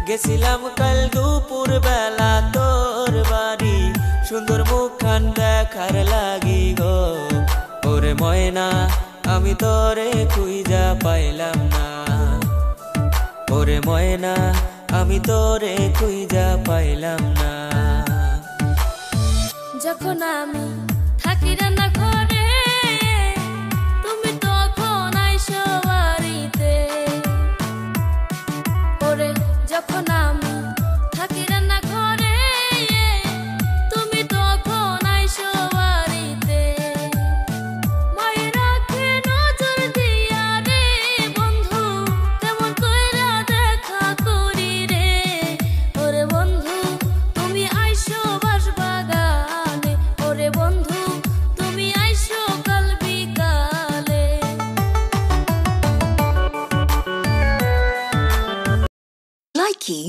গেছিলাম কাল দুপুর বেলা তোর বাড়ি, সুন্দর মুখখান দেখার লাগি গো। ওরে ময়না আমি তোরে খুঁজা পাইলাম না, ওরে ময়না আমি তোরে খুঁজা পাইলাম না। যখন আমি থাকি রান্না ঘরে তুমি তখন আইসো বাড়িতে, ওরে যখন আমি থাকি রান্না ঘরে তুমি তখন আইসো বাড়িতে। মায়ের রাখে নজর দিয়া রে বন্ধু, তেমন কইরা দেখা করি রে। ওরে বন্ধু তুমি আইসো বাঁশবাগানে, ওরে বন্ধু তুমি আইসো কাল বিকালে। Likey